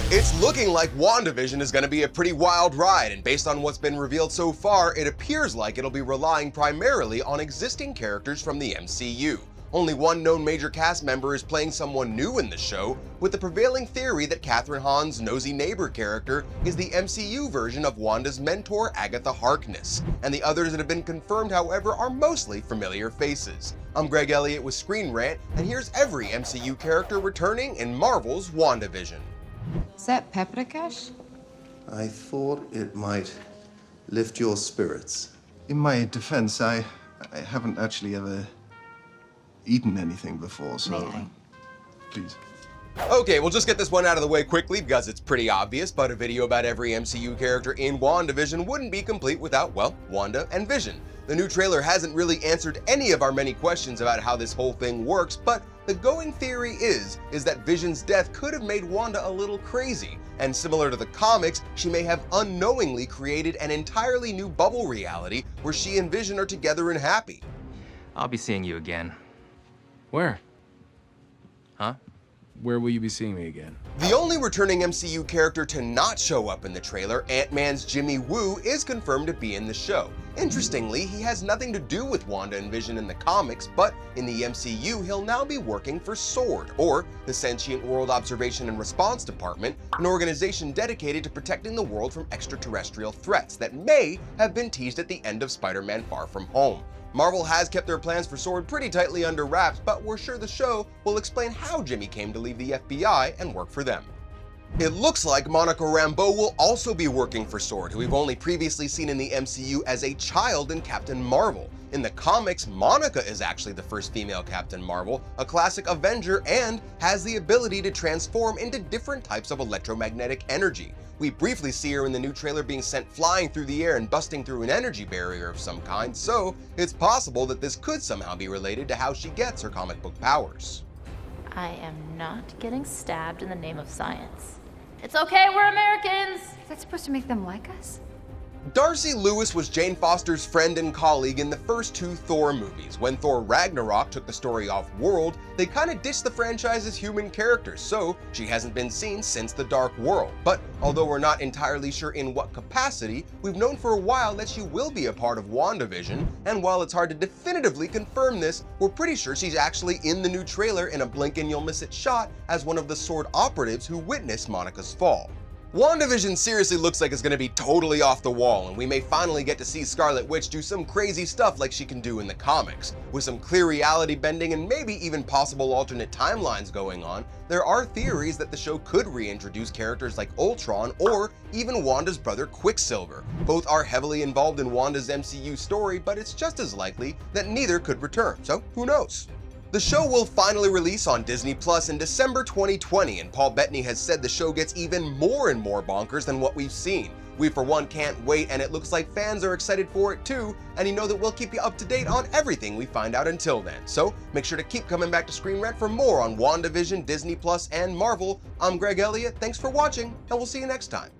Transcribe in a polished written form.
It's looking like WandaVision is going to be a pretty wild ride, and based on what's been revealed so far, it appears like it'll be relying primarily on existing characters from the MCU. Only one known major cast member is playing someone new in the show, with the prevailing theory that Catherine Hahn's nosy neighbor character is the MCU version of Wanda's mentor, Agatha Harkness, and the others that have been confirmed, however, are mostly familiar faces. I'm Greg Elliott with Screen Rant, and here's every MCU character returning in Marvel's WandaVision. Is that paprikash? I thought it might lift your spirits. In my defense, I haven't actually ever eaten anything before, so Anything. please. Okay, we'll just get this one out of the way quickly because it's pretty obvious, but a video about every MCU character in WandaVision wouldn't be complete without, well, Wanda and Vision. The new trailer hasn't really answered any of our many questions about how this whole thing works, but the going theory is that Vision's death could have made Wanda a little crazy, and similar to the comics, she may have unknowingly created an entirely new bubble reality where she and Vision are together and happy. I'll be seeing you again. Where? Huh? Where will you be seeing me again? The only returning MCU character to not show up in the trailer, Ant-Man's Jimmy Woo, is confirmed to be in the show. Interestingly, he has nothing to do with Wanda and Vision in the comics, but in the MCU, he'll now be working for SWORD, or the Sentient World Observation and Response Department, an organization dedicated to protecting the world from extraterrestrial threats that may have been teased at the end of Spider-Man Far From Home. Marvel has kept their plans for SWORD pretty tightly under wraps, but we're sure the show will explain how Jimmy came to leave the FBI and work for them. It looks like Monica Rambeau will also be working for SWORD, who we've only previously seen in the MCU as a child in Captain Marvel. In the comics, Monica is actually the first female Captain Marvel, a classic Avenger, and has the ability to transform into different types of electromagnetic energy. We briefly see her in the new trailer being sent flying through the air and busting through an energy barrier of some kind, so it's possible that this could somehow be related to how she gets her comic book powers. I am not getting stabbed in the name of science. It's okay, we're Americans! Is that supposed to make them like us? Darcy Lewis was Jane Foster's friend and colleague in the first two Thor movies. When Thor Ragnarok took the story off-world, they kinda ditched the franchise's human characters, so she hasn't been seen since The Dark World. But although we're not entirely sure in what capacity, we've known for a while that she will be a part of WandaVision, and while it's hard to definitively confirm this, we're pretty sure she's actually in the new trailer in a blink and you'll miss it shot as one of the SWORD operatives who witnessed Monica's fall. WandaVision seriously looks like it's going to be totally off the wall, and we may finally get to see Scarlet Witch do some crazy stuff like she can do in the comics. With some clear reality bending and maybe even possible alternate timelines going on, there are theories that the show could reintroduce characters like Ultron or even Wanda's brother Quicksilver. Both are heavily involved in Wanda's MCU story, but it's just as likely that neither could return, so who knows? The show will finally release on Disney Plus in December 2020, and Paul Bettany has said the show gets even more and more bonkers than what we've seen. We for one can't wait, and it looks like fans are excited for it too, and you know that we'll keep you up to date on everything we find out until then. So make sure to keep coming back to Screen Rant for more on WandaVision, Disney Plus, and Marvel. I'm Greg Elliott, thanks for watching, and we'll see you next time.